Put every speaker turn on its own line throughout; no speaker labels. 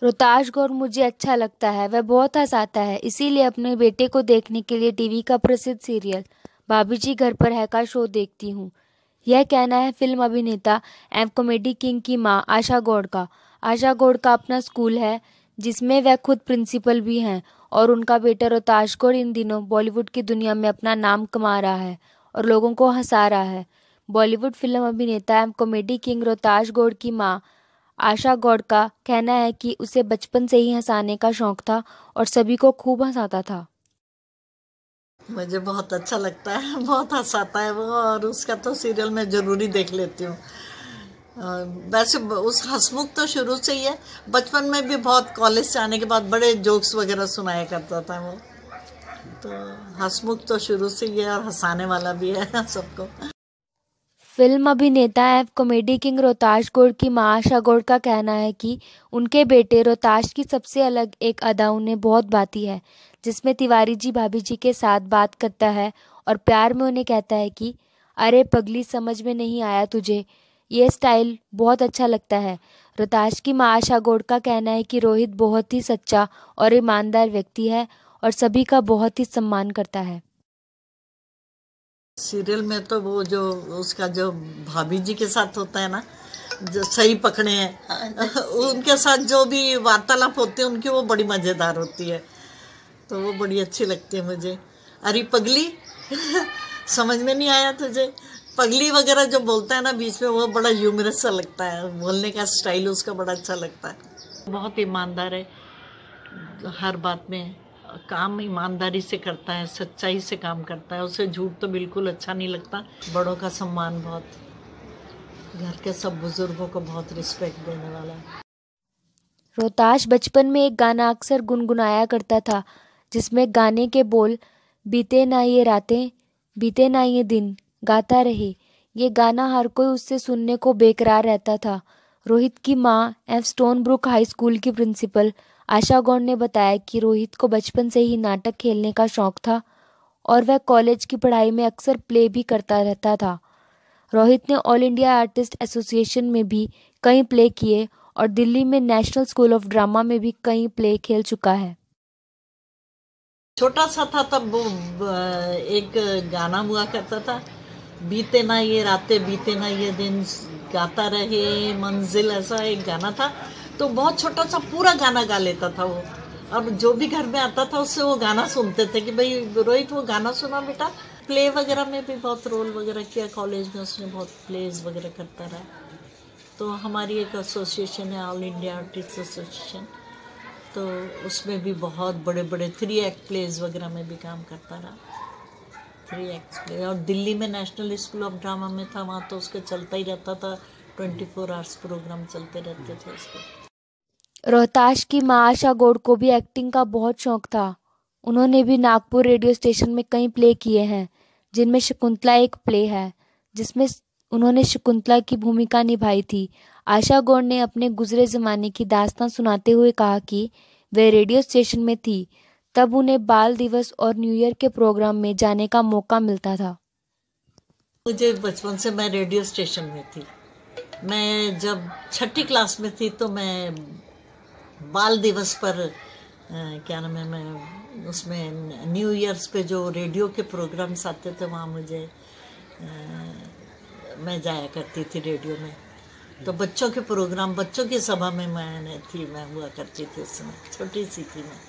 रोहताश गौर मुझे अच्छा लगता है, वह बहुत हँसाता है, इसीलिए अपने बेटे को देखने के लिए टीवी का प्रसिद्ध सीरियल भाभी जी घर पर है का शो देखती हूँ। यह कहना है फिल्म अभिनेता एवं कॉमेडी किंग की मां आशा गौड़ का। आशा गौड़ का अपना स्कूल है जिसमें वह खुद प्रिंसिपल भी हैं और उनका बेटा रोहताश गौड़ इन दिनों बॉलीवुड की दुनिया में अपना नाम कमा रहा है और लोगों को हंसा रहा है। बॉलीवुड फिल्म अभिनेता एवं कॉमेडी किंग रोहताश गौड़ की मां आशा गौड़ का कहना है कि उसे बचपन से ही हंसाने का शौक था और सभी को खूब हंसाता था।
मुझे बहुत अच्छा लगता है, बहुत हंसाता है वो, और उसका तो सीरियल मैं जरूरी देख लेती हूँ। वैसे उस हंसमुख तो शुरू से ही है, बचपन में भी बहुत, कॉलेज से आने के बाद बड़े जोक्स वगैरह सुनाया करता था वो। तो हंसमुख तो शुरू से ही है और हंसाने वाला भी है सबको।
फिल्म अभिनेता एवं कॉमेडी किंग रोहताश गौड़ की मां आशा गौड़ का कहना है कि उनके बेटे रोहताश की सबसे अलग एक अदा उन्हें बहुत भाती है, जिसमें तिवारी जी भाभी जी के साथ बात करता है और प्यार में उन्हें कहता है कि अरे पगली समझ में नहीं आया तुझे। ये स्टाइल बहुत अच्छा लगता है। रोहताश की मां आशा गौड़ का कहना है कि रोहित बहुत ही सच्चा और ईमानदार व्यक्ति है और सभी का बहुत ही सम्मान करता है।
सीरियल में तो वो जो उसका जो भाभी जी के साथ होता है ना, जो सही पकड़े हैं उनके साथ जो भी वार्तालाप होती है उनकी, वो बड़ी मजेदार होती है। तो वो बड़ी अच्छी लगती है मुझे। अरे पगली समझ में नहीं आया तुझे, पगली वगैरह जो बोलता है ना बीच में, वो बड़ा ह्यूमरस सा लगता है, बोलने का स्टाइल उसका बड़ा अच्छा लगता है। बहुत ईमानदार है, हर बात में काम ईमानदारी से करता है, सच्चाई से काम करता है, उसे झूठ तो बिल्कुल अच्छा नहीं लगता। बड़ों का सम्मान बहुत, घर के सब बुजुर्गों को बहुत रिस्पेक्ट देने वाला है।
रोहताश बचपन में एक गाना अक्सर गुनगुनाया करता था, जिसमें गाने के बोल बीते ना ये रातें बीते ना ये दिन गाता रहे। ये गाना हर कोई उससे सुनने को बेकरार रहता था। रोहित की मां एवं स्टोन ब्रुक हाई स्कूल की प्रिंसिपल आशा गौड़ ने बताया कि रोहित को बचपन से ही नाटक खेलने का शौक था और वह कॉलेज की पढ़ाई में अक्सर प्ले भी करता रहता था। रोहित ने ऑल इंडिया आर्टिस्ट एसोसिएशन में भी कई प्ले किए और दिल्ली में नेशनल स्कूल ऑफ ड्रामा में भी कई प्ले खेल चुका है।
छोटा सा था तब वो एक गाना हुआ करता था, बीते ना ये रातें बीते ना ये दिन गाता रहे मंजिल, ऐसा एक गाना था। तो बहुत छोटा सा पूरा गाना गा लेता था वो। अब जो भी घर में आता था उससे वो गाना सुनते थे कि भाई रोहित वो गाना सुना बेटा। प्ले वगैरह में भी बहुत रोल वगैरह किया, कॉलेज में उसने बहुत प्लेज वगैरह करता रहा। तो हमारी एक एसोसिएशन है, ऑल इंडिया आर्टिस्ट एसोसिएशन, तो उसमें भी बहुत बड़े बड़े 3 एक्ट प्लेज वगैरह में भी काम करता रहा। 3 एक्ट प्ले, और दिल्ली में नेशनल स्कूल ऑफ ड्रामा में था, वहाँ तो उसका चलता ही रहता था, 24 आवर्स प्रोग्राम चलते रहते थे उसके।
रोहताश की मां आशा गौड़ को भी एक्टिंग का बहुत शौक था। उन्होंने भी नागपुर रेडियो स्टेशन में कई प्ले किए हैं, जिनमें शकुंतला एक प्ले है जिसमें उन्होंने शकुंतला की भूमिका निभाई थी। आशा गौड़ ने अपने गुजरे ज़माने की दास्तां सुनाते हुए कहा कि वे रेडियो स्टेशन में थी तब उन्हें बाल दिवस और न्यू ईयर के प्रोग्राम में जाने का मौका मिलता था।
मुझे बचपन से, मैं रेडियो स्टेशन में थी। मैं जब 6ठी क्लास में थी तो मैं बाल दिवस पर क्या नाम है, मैं उसमें न्यू ईयर्स पे जो रेडियो के प्रोग्राम्स आते थे वहाँ मुझे मैं जाया करती थी रेडियो में। तो बच्चों के प्रोग्राम, बच्चों की सभा में मैं हुआ करती थी उस समय, छोटी सी थी मैं।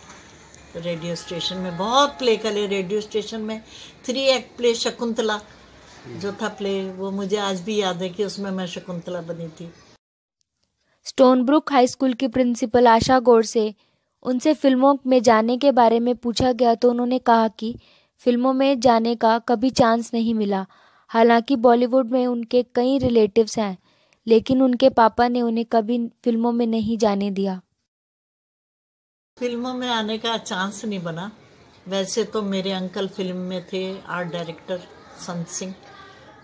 तो रेडियो स्टेशन में बहुत प्ले करे। रेडियो स्टेशन में 3 एक्ट प्ले शकुंतला जो था प्ले, वो मुझे आज भी याद है कि उसमें मैं शकुंतला बनी थी।
स्टोन ब्रुक हाई स्कूल की प्रिंसिपल आशा गौड़ से उनसे फिल्मों में जाने के बारे में पूछा गया तो उन्होंने कहा कि फिल्मों में जाने का कभी चांस नहीं मिला। हालांकि बॉलीवुड में उनके कई रिलेटिव्स हैं, लेकिन उनके पापा ने उन्हें कभी फिल्मों में नहीं जाने दिया।
फिल्मों में आने का चांस नहीं बना। वैसे तो मेरे अंकल फिल्म में थे, आर्ट डायरेक्टर संत सिंह,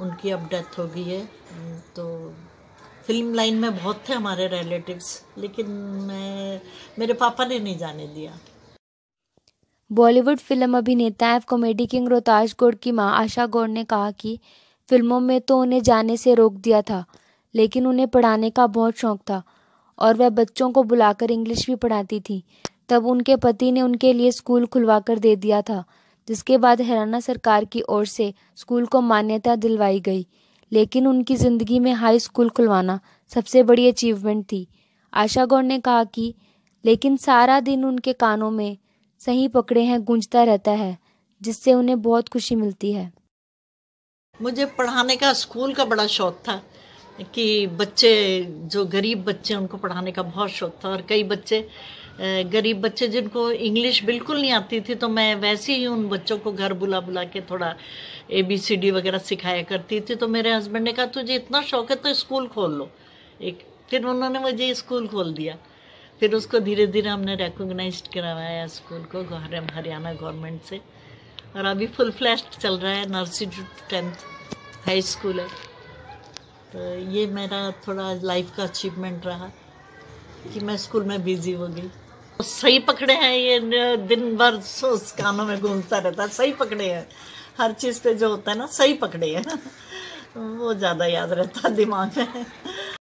उनकी अब डेथ हो गई है। तो फिल्म लाइन में बहुत थे हमारे रिलेटिव्स, लेकिन मेरे पापा ने नहीं जाने दिया।
बॉलीवुड फिल्म अभिनेता एवं कॉमेडी किंग रोहताश गौड़ की मां आशा गौड़ ने कहा कि फिल्मों में तो उन्हें जाने से रोक दिया था, लेकिन उन्हें पढ़ाने का बहुत शौक था और वह बच्चों को बुलाकर इंग्लिश भी पढ़ाती थी। तब उनके पति ने उनके लिए स्कूल खुलवा कर दे दिया था, जिसके बाद हरियाणा सरकार की ओर से स्कूल को मान्यता दिलवाई गई। लेकिन उनकी ज़िंदगी में हाई स्कूल खुलवाना सबसे बड़ी अचीवमेंट थी। आशा गौड़ ने कहा कि लेकिन सारा दिन उनके कानों में सही पकड़े हैं गूंजता रहता है, जिससे उन्हें बहुत खुशी मिलती है।
मुझे पढ़ाने का, स्कूल का बड़ा शौक था कि बच्चे, जो गरीब बच्चे, उनको पढ़ाने का बहुत शौक था। और कई बच्चे, गरीब बच्चे जिनको इंग्लिश बिल्कुल नहीं आती थी, तो मैं वैसे ही उन बच्चों को घर बुला बुला के थोड़ा ABCD वगैरह सिखाया करती थी। तो मेरे हस्बैंड ने कहा तुझे इतना शौक है तो स्कूल खोल लो एक। फिर उन्होंने मुझे स्कूल खोल दिया। फिर उसको धीरे धीरे हमने रिकॉग्नाइज करवाया स्कूल को हरियाणा गवर्नमेंट से। और अभी फुल फ्लैश्ड चल रहा है, nursery to 10th high school है। तो ये मेरा थोड़ा लाइफ का अचीवमेंट रहा कि मैं स्कूल में बिजी हो गई। तो सही पकड़े हैं, ये दिन भर कानों में घूमता रहता है। सही पकड़े हैं, हर चीज़ पे जो होता है ना, सही पकड़े हैं वो ज़्यादा याद रहता है दिमाग में।